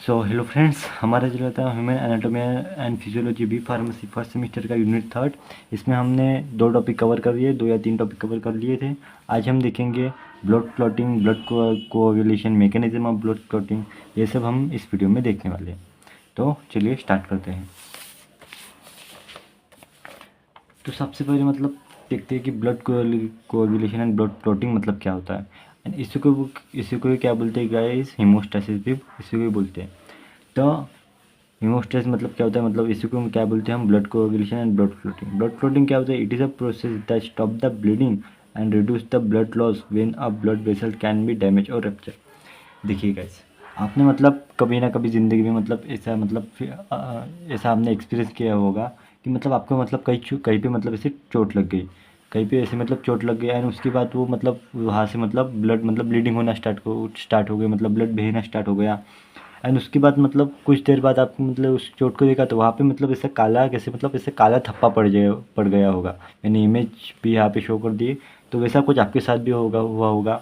So hello friends, हमारा जो रहता है human anatomy and physiology B pharmacy first semester का यूनिट थर्ड। इसमें हमने 2 टॉपिक कवर कर लिए, 2 या 3 टॉपिक कवर कर लिए थे। आज हम देखेंगे blood clotting, blood coagulation, mechanism of blood clotting. ये सब हम इस वीडियो में देखने वाले हैं। तो चलिए स्टार्ट करते हैं। तो सबसे पहले मतलब देखते हैं कि blood coagulation and blood clotting मतलब क्या होता है। एंड इसी को क्या बोलते हैं गाइस, हीमोस्टैसिस भी इसी को ही बोलते हैं। तो हीमोस्टैसिस मतलब क्या होता है, मतलब इसी को हम क्या बोलते हैं, हम blood coagulation and blood clotting. Blood clotting क्या होता है? It is a process that stop the bleeding and reduce the blood loss when a blood vessel can be damage और रप्चर। देखिए गाइस, आपने मतलब कभी ना कभी ज़िंदगी में मतलब ऐसा मतलब ऐसा आपने एक्सपीरियंस किया होगा कि मतलब आपको मतलब कहीं पे मतलब ऐसे चोट लग गई, कहीं पे ऐसे मतलब चोट लग गई एंड उसके बाद वो मतलब वहाँ से मतलब ब्लड मतलब ब्लीडिंग होना स्टार्ट हो गई, मतलब ब्लड बहना स्टार्ट हो गया। एंड उसके बाद मतलब कुछ देर बाद आपको मतलब उस चोट को देखा तो वहाँ पे मतलब ऐसे काला कैसे मतलब ऐसे काला थप्पा पड़ गया होगा। मैंने इमेज भी यहाँ पे शो कर दी। तो वैसा कुछ आपके साथ भी हुआ होगा।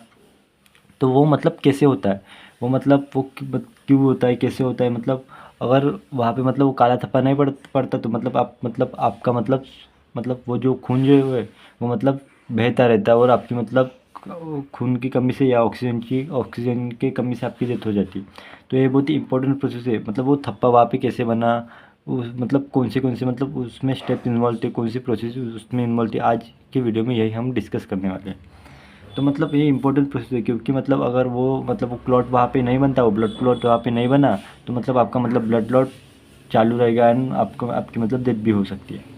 तो वो मतलब कैसे होता है, वो मतलब वो क्यों होता है, कैसे होता है, मतलब अगर वहाँ पे मतलब वो काला थप्पा नहीं पड़ता तो मतलब आप मतलब आपका मतलब वो जो खून जो है वो मतलब बहता रहता है और आपकी मतलब खून की कमी से या ऑक्सीजन की कमी से आपकी डेथ हो जाती है। तो ये बहुत ही इंपॉर्टेंट प्रोसेस है। मतलब वो थप्पा वहाँ पे कैसे बना, उस मतलब कौन से मतलब उसमें स्टेप इन्वॉल्व थे, कौन सी प्रोसेस उसमें इन्वॉल्व थी, आज के वीडियो में यही हम डिस्कस करने वाले हैं। तो मतलब ये इंपॉर्टेंट प्रोसेस है क्योंकि मतलब अगर वो क्लॉट वहाँ पे नहीं बनता, वो ब्लड क्लॉट वहाँ पे नहीं बना तो मतलब आपका मतलब ब्लड क्लॉट चालू रहेगा एंड आपकी मतलब डेथ भी हो सकती है।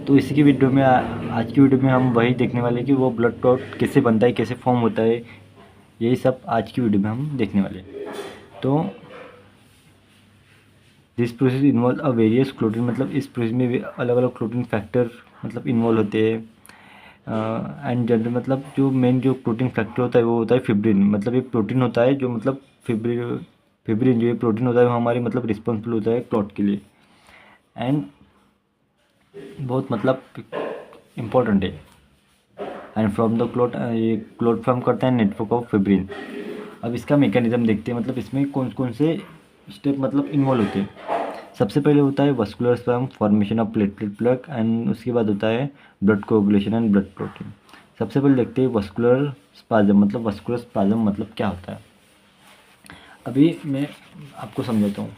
तो इसी की वीडियो में आज की वीडियो में हम वही देखने वाले हैं कि वो ब्लड क्लॉट कैसे बनता है, कैसे फॉर्म होता है। यही सब आज की वीडियो में हम देखने वाले हैं। तो this process involve a various clotting, मतलब इस प्रोसेस में अलग अलग क्लोटीन फैक्टर मतलब इन्वॉल्व होते हैं। एंड जनरल मतलब जो मेन जो प्रोटीन फैक्टर होता है वो होता है फिब्रिन। मतलब ये प्रोटीन होता है जो मतलब फिब्रिन जो ये प्रोटीन होता है वो हमारी मतलब रिस्पॉन्सिबल होता है क्लॉट के लिए। एंड बहुत मतलब इम्पोर्टेंट है। एंड फ्रॉम द क्लॉट ये क्लॉट फॉर्म करता है नेटवर्क ऑफ फिब्रिन। अब इसका मैकेनिज्म देखते हैं, मतलब इसमें कौन कौन से स्टेप मतलब इन्वॉल्व होते हैं। सबसे पहले होता है vascular spam, formation of platelet plug, and उसके बाद होता है blood coagulation and blood clotting. सबसे पहले देखते हैं वस्कुलर स्पाज्म। मतलब वस्कुलर स्पाज्म मतलब क्या होता है, अभी मैं आपको समझाता हूँ।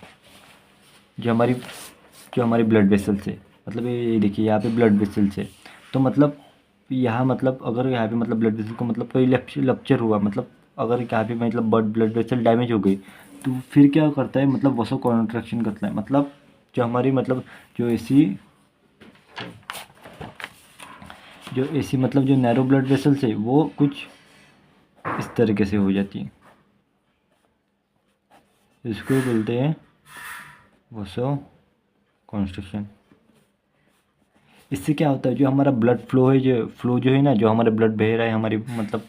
जो हमारी जो हमारी ब्लड वेसल्स है, मतलब ये देखिए यहाँ पे ब्लड वेसल्स है। तो मतलब यहाँ मतलब अगर यहाँ पे मतलब ब्लड वेसल को मतलब कोई लप्चर हुआ, मतलब अगर यहाँ पे मतलब ब्लड वेसल डैमेज हो गई तो फिर क्या करता है, मतलब वसो कॉन्ट्रैक्शन करता है। मतलब जो हमारी मतलब जो ऐसी मतलब जो नैरो ब्लड वेसल्स है वो कुछ इस तरीके से हो जाती है। इसको बोलते हैं वसो कॉन्स्ट्रक्शन। इससे क्या होता है, जो हमारा ब्लड फ्लो है, जो है ना, जो हमारा ब्लड बह रहा है हमारी मतलब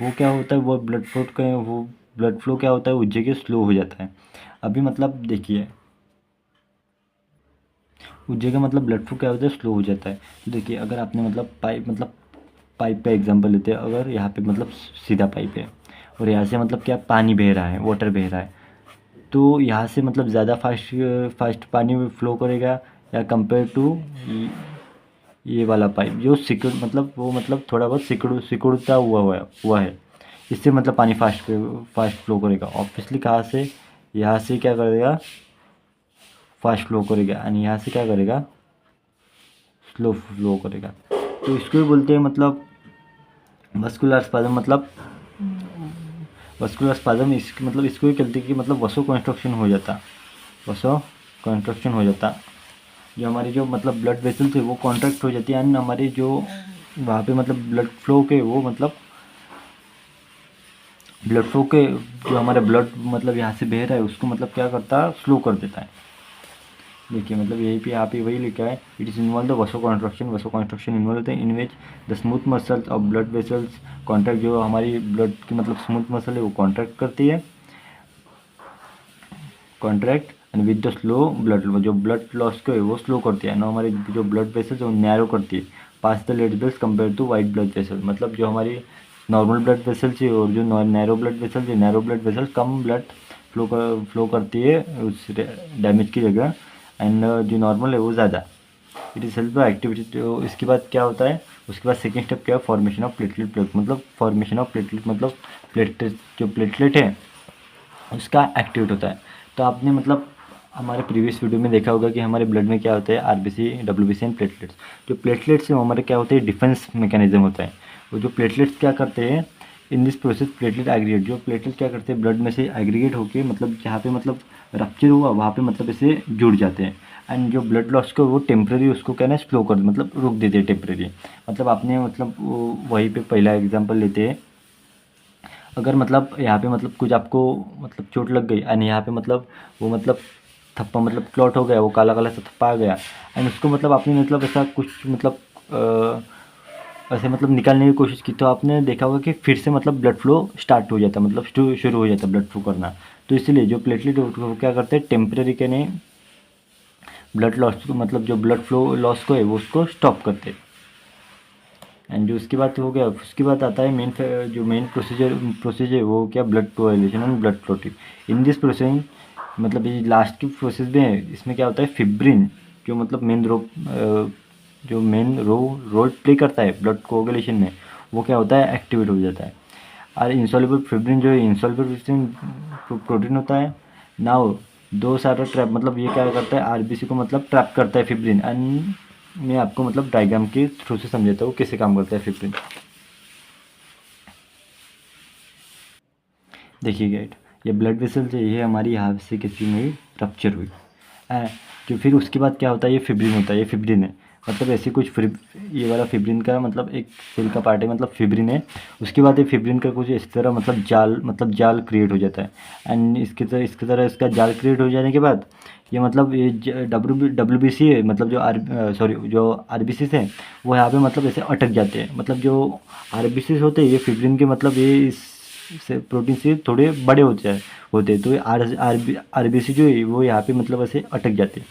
वो क्या होता है, वो ब्लड फ्लो क्या होता है उस जगह स्लो हो जाता है। अभी मतलब देखिए उस जगह मतलब ब्लड फ्लो क्या होता है, स्लो हो जाता है। तो देखिए अगर आपने मतलब पाइप का एग्जांपल लेते हैं। अगर यहाँ पे मतलब सीधा पाइप है और यहाँ से मतलब क्या पानी बह रहा है, वाटर बह रहा है, तो यहाँ से मतलब ज़्यादा फास्ट पानी फ्लो करेगा या कंपेयर टू ये वाला पाइप जो सिकुड़ मतलब वो मतलब थोड़ा बहुत सिकुड़ता हुआ है। इससे मतलब पानी फास्ट फ्लो करेगा। ऑब्वियसली कहाँ से, यहाँ से क्या करेगा, फास्ट फ्लो करेगा, एंड यहाँ से क्या करेगा, स्लो फ्लो करेगा। तो इसको ही बोलते हैं मतलब मस्कुलर स्पाज्म। मतलब मस्कुलर स्पाज्म इसकी मतलब इसको ही कहते हैं कि मतलब वसो कंस्ट्रक्शन हो जाता, वसो कंस्ट्रक्शन हो जाता। जो हमारी जो मतलब ब्लड वेसल्स है वो कॉन्ट्रैक्ट हो जाती है एंड हमारे जो वहाँ पे मतलब ब्लड फ्लो के जो हमारा ब्लड मतलब यहाँ से बह रहा है उसको मतलब क्या करता है, स्लो कर देता है। देखिए मतलब यही पे यहाँ पे वही लिखा है, it is involve the vaso construction involve है in which the smooth muscles of blood vessels contract. जो हमारी ब्लड की मतलब स्मूथ मसल है वो कॉन्ट्रैक्ट करती है, contract and with the slow blood, जो ब्लड लॉस को है वो स्लो करती है ना, हमारी जो ब्लड वेसल्स है वो नैरो करती है pass the red bloods compare to white blood vessel. मतलब जो हमारी नॉर्मल ब्लड वेसल्स है और जो नैरो ब्लड वेसल्स है, नैरो ब्लड वेसल्स कम ब्लड फ्लो करती है उस डैमेज की जगह, एंड जो नॉर्मल है वो ज़्यादा। It is help by activity. तो इसके बाद क्या होता है, उसके बाद सेकेंड स्टेप क्या है, फॉर्मेशन ऑफ प्लेटलेट, मतलब फॉर्मेशन ऑफ प्लेटलेट मतलब प्लेटलेट, जो प्लेटलेट है उसका एक्टिवेट होता है। तो आपने मतलब हमारे प्रीवियस वीडियो में देखा होगा कि हमारे ब्लड में क्या होता है, आरबीसी, डब्ल्यूबीसी एंड प्लेटलेट्स। जो प्लेटलेट्स है वो हमारे क्या होते हैं, डिफेंस मैकेनिज्म होता है। वो जो प्लेटलेट्स क्या करते हैं, in this process platelet aggregate, जो प्लेटलेट क्या करते हैं, ब्लड में से एग्रीगेट होकर मतलब जहाँ पे मतलब रप्चर हुआ वहाँ पे मतलब ऐसे जुड़ जाते हैं। एंड जो ब्लड लॉस को वो टेम्प्रेरी उसको क्या ना स्लो कर मतलब रोक देते हैं टेम्प्रेरी। मतलब आपने मतलब वहीं पे पहला एग्जांपल लेते हैं, अगर मतलब यहाँ पे मतलब कुछ आपको मतलब चोट लग गई एंड यहाँ पे मतलब वो मतलब थप्पा मतलब क्लॉट हो गया, वो काला काला सा थप्पा आ गया, एंड उसको मतलब आपने मतलब ऐसा कुछ मतलब ऐसे मतलब निकालने की कोशिश की, तो आपने देखा होगा कि फिर से मतलब ब्लड फ्लो स्टार्ट हो जाता है, मतलब शुरू हो जाता है ब्लड फ्लो करना। तो इसलिए जो प्लेटलेट वो क्या करते हैं, टेम्परेरी के नहीं ब्लड लॉस को मतलब जो ब्लड फ्लो लॉस को है वो उसको स्टॉप करते हैं। एंड जो उसके बाद हो गया, उसके बाद आता है जो मेन प्रोसीजर वो क्या, blood coagulation and blood clotting. In this process मतलब ये लास्ट की प्रोसेस में है, इसमें क्या होता है, फिब्रिन जो मतलब मेन रोल प्ले करता है ब्लड कोएगुलेशन में, वो क्या होता है, एक्टिवेट हो जाता है। और इंसॉल्युबल फिब्रिन जो है, इंसॉल्युबल प्रोटीन होता है। नाउ दो सारा ट्रैप मतलब ये क्या करता है, आरबीसी को मतलब ट्रैप करता है फिब्रिन। एंड मैं आपको मतलब डायग्राम के थ्रू से समझाता हूँ कैसे काम करता है फिब्रिन। देखिए गाइड, ये ब्लड वेसल है, ये हमारी यहाँ से किसी में रप्चर हुई है, कि फिर उसके बाद क्या होता है, ये फिब्रिन होता है, ये फिब्रिन है मतलब ऐसे कुछ ये वाला फिब्रिन का मतलब एक सेल का पार्ट है, मतलब फिब्रिन है। उसके बाद ये फिब्रिन का कुछ इस तरह मतलब जाल क्रिएट हो जाता है। एंड इसकी तरह इसका जाल क्रिएट हो जाने के बाद ये मतलब ये डब्ल्यू बी सी है, मतलब जो आर बी सी है वो यहाँ पे मतलब ऐसे अटक जाते हैं। मतलब जो आर बी सी होते हैं ये फिब्रिन के मतलब ये इस से प्रोटीन से थोड़े बड़े होते हैं, तो ये आर बी सी जो है वो यहाँ पे मतलब ऐसे अटक जाते हैं।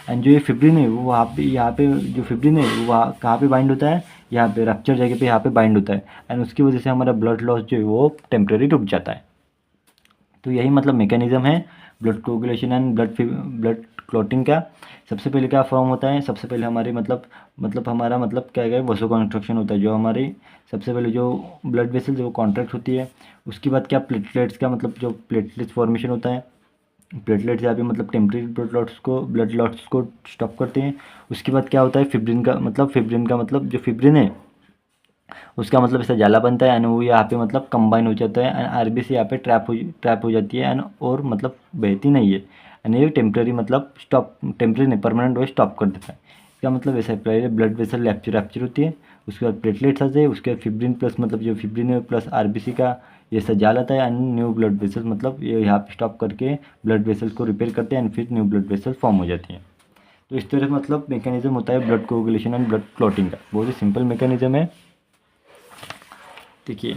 एंड जो ये फिब्रिन है वो वहाँ पे, यहाँ पे जो फिब्रिन है वो वहाँ कहाँ पे बाइंड होता है, यहाँ पे रप्चर जगह पे यहाँ पे बाइंड होता है। एंड उसकी वजह से हमारा ब्लड लॉस जो है वो टेम्प्रेरी रुक जाता है। तो यही मतलब मैकेनिज्म है blood coagulation and blood clotting का। सबसे पहले क्या फॉर्म होता है, सबसे पहले हमारे मतलब हमारा मतलब क्या है, वसो कॉन्ट्रैक्शन होता है, जो हमारी सबसे पहले जो ब्लड वेसल्स वो कॉन्ट्रैक्ट होती है। उसके बाद क्या, प्लेटलेट्स का मतलब जो प्लेटलेट्स फॉर्मेशन होता है, प्लेटलेट्स यहाँ पे मतलब टेम्परेरी ब्लड लॉट्स को स्टॉप करते हैं। उसके बाद क्या होता है, फिब्रिन का मतलब जो फिब्रिन है उसका मतलब ऐसा जाला बनता है, एंड वो यहाँ पे मतलब कंबाइन हो जाता है, एंड आरबीसी यहाँ पे ट्रैप हो जाती है, एंड और मतलब बहती नहीं है। एंड ये टेम्प्रेरी मतलब टेम्प्रेरी नहीं, परमानेंट वो स्टॉप कर देता है। इसका मतलब ऐसा है, पहले ब्लड वेसल रैप्चर होती है, उसके बाद प्लेटलेट्स आते हैं, उसके बाद फिब्रिन प्लस मतलब जो फिब्रिन है प्लस आरबीसी का ये ऐसा जाल आता है, एंड न्यू ब्लड वेसल्स मतलब ये यहाँ पे स्टॉप करके ब्लड वेसल्स को रिपेयर करते हैं, एंड फिर न्यू ब्लड वेसल्स फॉर्म हो जाती हैं। तो इस तरह मतलब मैकेनिज्म होता है blood coagulation and blood clotting का, बहुत ही सिंपल मैकेनिज्म है। देखिए,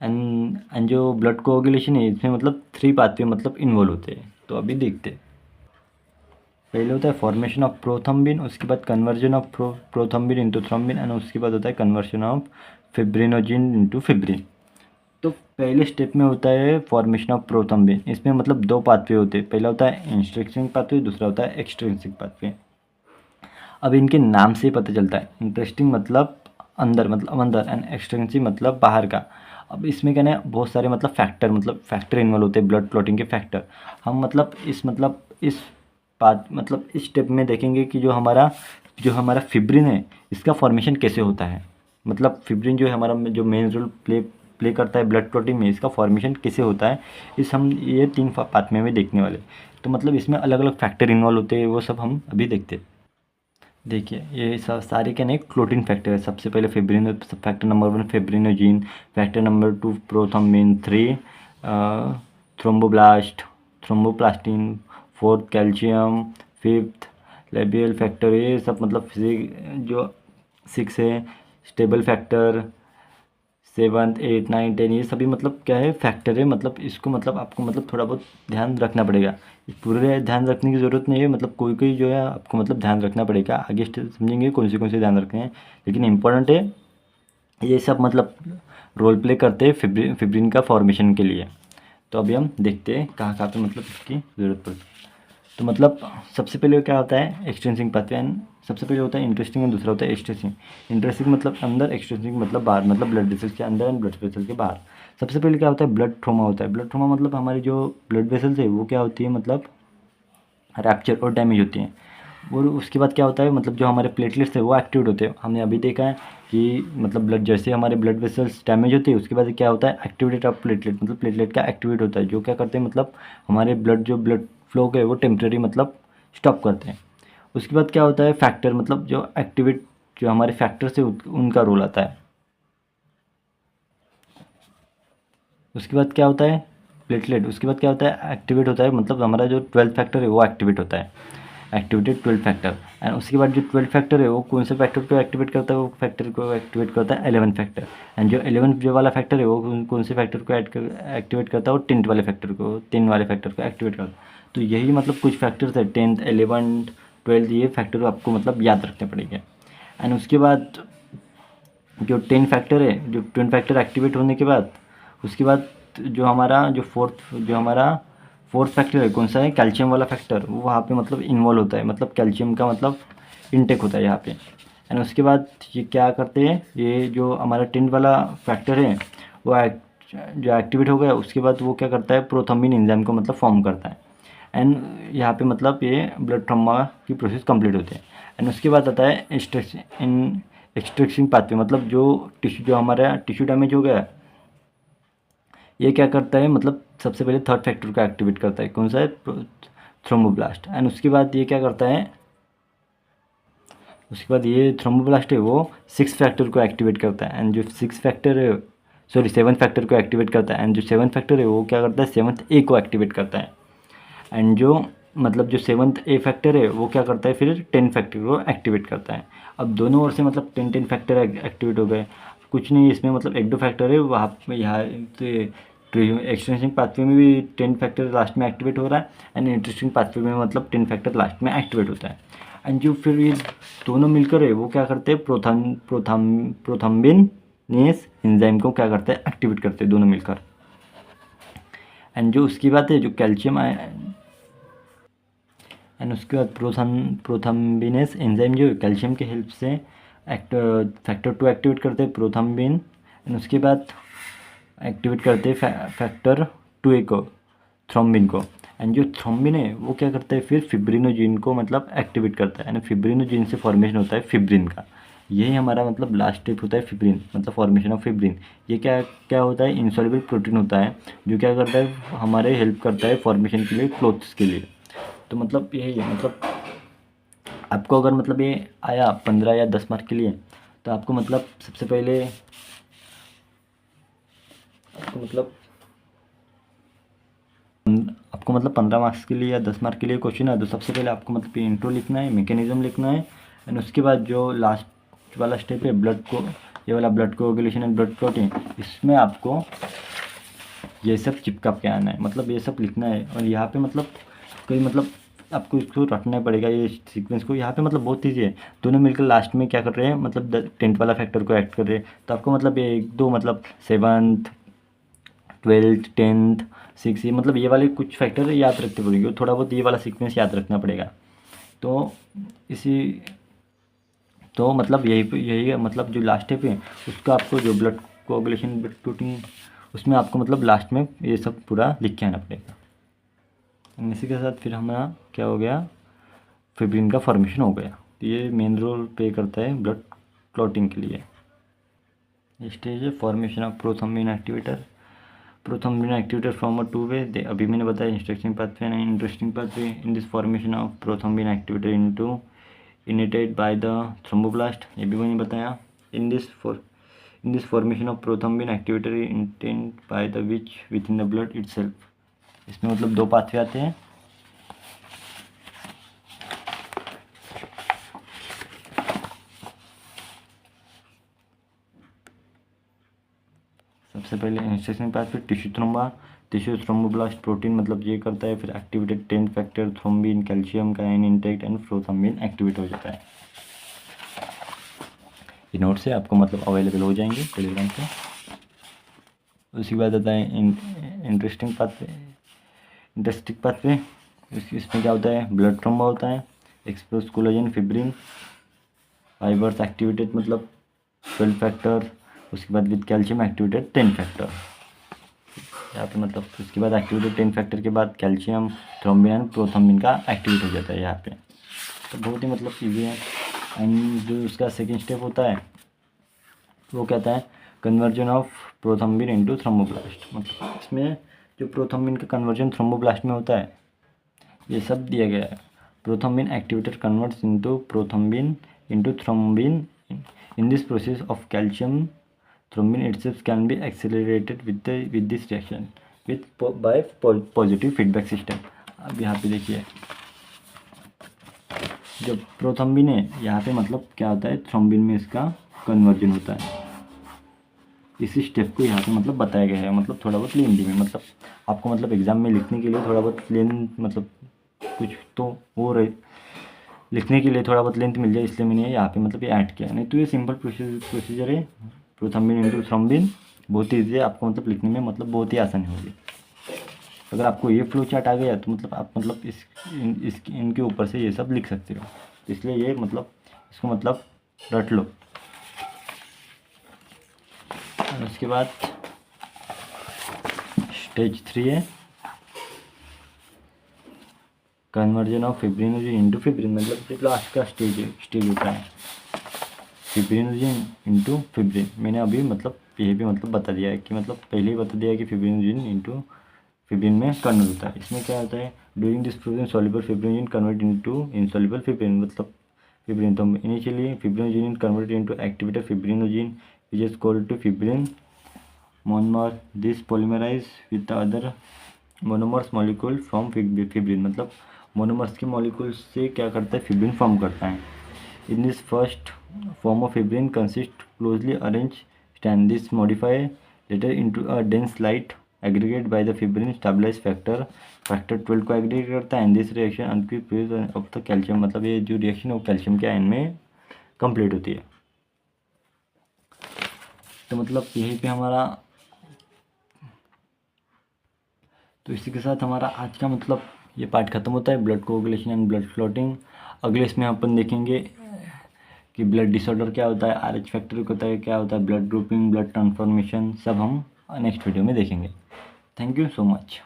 एंड जो ब्लड कोआगुलेशन है इसमें मतलब 3 पाथवे मतलब इन्वॉल्व होते हैं, तो अभी देखते हैं। पहले होता है फॉर्मेशन ऑफ प्रोथ्रोम्बिन, उसके बाद conversion of prothrombin into thrombin, and उसके बाद होता है conversion of fibrinogen into fibrin. तो पहले स्टेप में होता है फॉर्मेशन ऑफ प्रोथ्रोम्बिन। इसमें मतलब 2 पाथवे होते हैं, पहला होता है इंट्रिंसिक पाथवे, दूसरा होता है एक्सट्रिंसिक पाथवे। अब इनके नाम से ही पता चलता है, इंटरेस्टिंग मतलब अंदर एंड एक्सटेंसिव मतलब बाहर का। अब इसमें क्या है, बहुत सारे मतलब फैक्टर इन्वॉल्व होते हैं, ब्लड क्लॉटिंग के फैक्टर। हम इस बात मतलब इस स्टेप में देखेंगे कि जो हमारा फिब्रिन है इसका फॉर्मेशन कैसे होता है। मतलब फिब्रिन जो है हमारा जो मेन रोल प्ले करता है ब्लड क्लॉटिंग में, इसका फॉर्मेशन कैसे होता है, हम ये 3 पार्ट में देखने वाले। तो मतलब इसमें अलग अलग फैक्टर इन्वॉल्व होते हैं, वो सब हम अभी देखते हैं। देखिए, ये सब सारे क्या नहीं, क्लोटिंग फैक्टर है। सबसे पहले fibrin, factor number 1 fibrinogen, factor number 2 prothrombin, 3 thromboblast thromboplastin, 4th calcium, 5th labile factor, ये सब मतलब जो 6 है स्टेबल फैक्टर, 7th 8 9 10, ये सभी मतलब क्या है, फैक्टर है। मतलब इसको मतलब आपको मतलब थोड़ा बहुत ध्यान रखना पड़ेगा। पूरे ध्यान रखने की ज़रूरत नहीं है, मतलब कोई कोई जो है आपको मतलब ध्यान रखना पड़ेगा, आगे समझेंगे कौन से ध्यान रखने हैं। लेकिन इंपॉर्टेंट है, ये सब मतलब रोल प्ले करते हैं फिब्रिन का फॉर्मेशन के लिए। तो अभी हम देखते हैं कहाँ कहाँ पे मतलब इसकी ज़रूरत पड़ती है। तो मतलब सबसे पहले क्या होता है एक्सटेंसिंग पाथवे, एंड सबसे पहले होता है इंटरेस्टिंग एंड दूसरा होता है एक्सटेंसिंग। इंटरेस्टिंग मतलब अंदर, एक्सटेंसिंग मतलब बाहर, मतलब ब्लड वेसल्स के अंदर एंड ब्लड वेसल के बाहर। सबसे पहले क्या होता है ब्लड ट्रोमा होता है। ब्लड ट्रोमा मतलब हमारी जो ब्लड वेसल्स है वो क्या होती है मतलब रैप्चर और डैमेज होती हैं। और उसके बाद क्या होता है मतलब जो हमारे प्लेटलेट्स है वो एक्टिवेट होते हैं। हमने अभी देखा है कि मतलब ब्लड जैसे हमारे ब्लड वेसल्स डैमेज होते हैं उसके बाद क्या होता है एक्टिवेट ऑफ प्लेटलेट, मतलब प्लेटलेट का एक्टिवेट होता है जो क्या करते हैं मतलब हमारे ब्लड फ्लो है वो टेम्प्रेरी मतलब स्टॉप करते हैं। उसके बाद क्या होता है फैक्टर, मतलब जो एक्टिवेट जो हमारे फैक्टर्स है उनका रोल आता है। उसके बाद क्या होता है प्लेटलेट, उसके बाद क्या होता है एक्टिवेट होता है, मतलब हमारा जो 12th फैक्टर है वो एक्टिवेट होता है, एक्टिवेटेड 12th फैक्टर। एंड उसके बाद जो 12th फैक्टर है वो कौन से फैक्टर को एक्टिवेट करता है, वो फैक्टर को एक्टिवेट करता है 11th फैक्टर। एंड जो 11th जो वाला फैक्टर है वो कौन से फैक्टर को एक्टिवेट करता है, वो 10th वाले फैक्टर को, 10 वाले फैक्टर को एक्टिवेट करता है। तो यही मतलब कुछ फैक्टर्स है 10th 11th 12th, ये फैक्टर आपको मतलब याद रखने पड़ेंगे। एंड उसके बाद जो 10 फैक्टर है, जो 10 फैक्टर एक्टिवेट होने के बाद उसके बाद जो हमारा जो हमारा फोर्थ फैक्टर है कौन सा है कैल्शियम वाला फैक्टर, वो वहाँ पे मतलब इन्वॉल्व होता है, मतलब कैल्शियम का मतलब इनटेक होता है यहाँ पे। एंड उसके बाद ये क्या करते हैं, ये जो हमारा 10 वाला फैक्टर है वो जो एक्टिवेट हो गया उसके बाद वो क्या करता है प्रोथम्बिन एंजाइम को मतलब फॉर्म करता है। एंड यहाँ पे मतलब ये ब्लड ट्रॉमा की प्रोसेस कंप्लीट होती है। एंड उसके बाद आता है एक्सट्रैक्शन पाथवे, मतलब जो हमारा टिश्यू डैमेज हो गया ये क्या करता है मतलब सबसे पहले थर्ड फैक्टर को एक्टिवेट करता है, कौन सा है थ्रोम्बोब्लास्ट। एंड उसके बाद ये क्या करता है, उसके बाद ये थ्रोम्बोब्लास्ट है वो 6 फैक्टर को एक्टिवेट करता है। एंड जो 6 फैक्टर है, सॉरी 7 फैक्टर को एक्टिवेट करता है। एंड जो 7 फैक्टर है वो क्या करता है 7th ए को एक्टिवेट करता है। एंड जो मतलब जो 7th ए फैक्टर है वो क्या करता है फिर 10 फैक्टर को एक्टिवेट करता है। अब दोनों ओर से मतलब 10 फैक्टर एक्टिवेट हो गए, कुछ नहीं इसमें मतलब एक दो फैक्टर है वहाँ पे यहाँ तो एक्सटेंशन पाथवे में भी 10 फैक्टर लास्ट में एक्टिवेट हो रहा है। एंड इंटरेस्टिंग पाथवे में मतलब 10 फैक्टर लास्ट में एक्टिवेट होता है। एंड जो फिर ये दोनों मिलकर है वो क्या करते हैं प्रोथम्बिनेस एंजाइम को क्या करते हैं एक्टिवेट करते हैं दोनों मिलकर। एंड जो उसकी बात है जो कैल्शियम एंड उसके बाद प्रोथम्बिनेस एंजाइम जो कैल्शियम के हेल्प से फैक्टर 2 एक्टिवेट करते हैं प्रोथम्बिन। एंड उसके बाद एक्टिवेट करते हैं फैक्टर 2 को, थ्रोम्बिन को। एंड जो थ्रोम्बिन है वो क्या करता है फिर फिब्रिनोजिन को मतलब एक्टिवेट करता है। एंड फिब्रिनोजिन से फॉर्मेशन होता है फिब्रिन का। यही हमारा मतलब लास्ट स्टेप होता है फिब्रिन, मतलब फॉर्मेशन ऑफ फिब्रिन। ये क्या क्या होता है इंसॉल्युबल प्रोटीन होता है जो क्या करता है हमारे हेल्प करता है फॉर्मेशन के लिए क्लोथ्स के लिए। तो मतलब यही है, मतलब आपको अगर मतलब ये आया 15 या 10 मार्क के लिए तो आपको मतलब सबसे पहले आपको मतलब आपको मतलब 15 मार्क्स के लिए या 10 मार्क के लिए क्वेश्चन है तो सबसे पहले आपको मतलब ये इंट्रो लिखना है, मैकेनिज्म लिखना है। एंड उसके बाद जो लास्ट वाला स्टेप है ब्लड को, ये वाला blood coagulation and blood clotting, इसमें आपको ये सब चिपका के आना है, मतलब ये सब लिखना है। और यहाँ पे मतलब कोई मतलब आपको इसको रखना पड़ेगा ये सीक्वेंस को। यहाँ पे मतलब बहुत चीज़ें है, दोनों मिलकर लास्ट में क्या कर रहे हैं मतलब 10th वाला फैक्टर को ऐड कर रहे हैं। तो आपको मतलब ये एक दो मतलब 7th 12th 10th 6 ये मतलब ये वाले कुछ फैक्टर याद रखते पड़ेंगे, थोड़ा बहुत ये वाला सीक्वेंस याद रखना पड़ेगा। तो इसी तो मतलब यही यही मतलब जो लास्ट स्टेप है उसका आपको जो ब्लड कोagulation ब्लड क्लॉटिंग उसमें आपको मतलब लास्ट में ये सब पूरा लिख के आना पड़ेगा। इसी के साथ फिर हमारा क्या हो गया फिब्रिन का फॉर्मेशन हो गया। तो ये मेन रोल प्ले करता है ब्लड क्लॉटिंग के लिए। स्टेज है formation of prothrombin activator. Prothrombin activator from a two way, अभी मैंने बताया instruction pathway and interesting pathway. In this formation of prothrombin activator into initiated by the thromboblast, ये भी मैंने बताया। In this formation of prothrombin activator intend by the which with in the blood itself. इसमें मतलब दो pathway आते हैं। सबसे पहले instruction pathway tissue thromboblast protein मतलब ये करता है, फिर एक्टिवेटेड 10 फैक्टर थ्रोम्बिन कैल्शियम का आयन इंटेक्ट एंड प्रोथम्बिन एक्टिवेट हो जाता है। ये नोट से आपको मतलब अवेलेबल हो जाएंगे टेलीग्राम पे। उसके बाद आता है इंटरेस्टिंग पाथवे। इसमें क्या होता है, ब्लड थ्रोम्बा होता है, express collagen fibrin, fibres activated मतलब 12 फैक्टर, उसके बाद विद कैल्शियम एक्टिवेटेड 10 फैक्टर। यहाँ पे मतलब उसके बाद एक्टिवेटेड 10 फैक्टर के बाद कैल्शियम, थ्रोम्बिन एंड प्रोथ्रोम्बिन का एक्टिवेट हो जाता है यहाँ पे। तो बहुत ही मतलब ईजी है। एंड जो उसका सेकेंड स्टेप होता है वो कहता है कन्वर्जन ऑफ प्रोथ्रोम्बिन इनटू थ्रोम्बोब्लास्ट। मतलब इसमें जो प्रोथ्रोम्बिन का कन्वर्जन थ्रोम्बोब्लास्ट में होता है ये सब दिया गया है। Prothrombin activator converts into prothrombin into thrombin. In this process of calcium thrombin itself can be accelerated with this reaction by positive feedback system। अब यहाँ पे देखिए जो प्रोथ्रोम्बिन है यहाँ पे मतलब क्या होता है, थ्रोम्बिन में इसका कन्वर्जन होता है। इसी स्टेप को यहाँ पे मतलब बताया गया है, मतलब थोड़ा बहुत लेंथी में, मतलब आपको मतलब एग्जाम में लिखने के लिए थोड़ा बहुत लेंथ मतलब कुछ तो हो रहे, लिखने के लिए थोड़ा बहुत लेंथ मिल जाए, इसलिए मैंने यहाँ पे मतलब ये ऐड किया। नहीं तो ये सिंपल प्रोसीजर है, प्रोथ्रोम्बिन इनटू थ्रोम्बिन, बहुत ही ईजी है। आपको मतलब लिखने में मतलब बहुत ही आसानी होगी। अगर आपको ये फ्लो चार्ट आ गया तो मतलब आप मतलब इनके ऊपर से ये सब लिख सकते हो। तो इसलिए ये मतलब इसको मतलब रट लो। और उसके बाद स्टेज 3 है conversion of fibrinogen into fibrin. मतलब जो लास्ट का स्टेज होता है फिब्रिनोजन इनटू फिब्रिन। मैंने अभी मतलब ये भी मतलब बता दिया है कि मतलब पहले ही बता दिया है कि फिब्रिनोजन इनटू फिब्रिन में कन्वर्ट होता है। इसमें क्या होता है, during this process soluble fibrinogen convert into insoluble fibrin. मतलब फिब्रिन तो initially fibrinogen convert into activated fibrinogen which is called to fibrin monomer. This polymerize with the other monomers molecule from fibrin। मतलब monomers के molecule से क्या करता है, fibrin form करता है। In this first form of fibrin consist closely arrange stand this modify later into a dense light aggregate by the fibrin stabilize factor 12 को aggregate करता है। And this reaction unquick of the calcium. मतलब ये जो reaction है वो calcium के ion में कंप्लीट होती है। तो मतलब यहीं पे हमारा, तो इसी के साथ हमारा आज का मतलब ये पार्ट ख़त्म होता है, blood coagulation and blood clotting. अगले इसमें अपन देखेंगे कि ब्लड डिसऑर्डर क्या होता है, RH फैक्टर क्या होता है, ब्लड ग्रुपिंग, ब्लड ट्रांसफॉर्मेशन, सब हम नेक्स्ट वीडियो में देखेंगे। Thank you so much.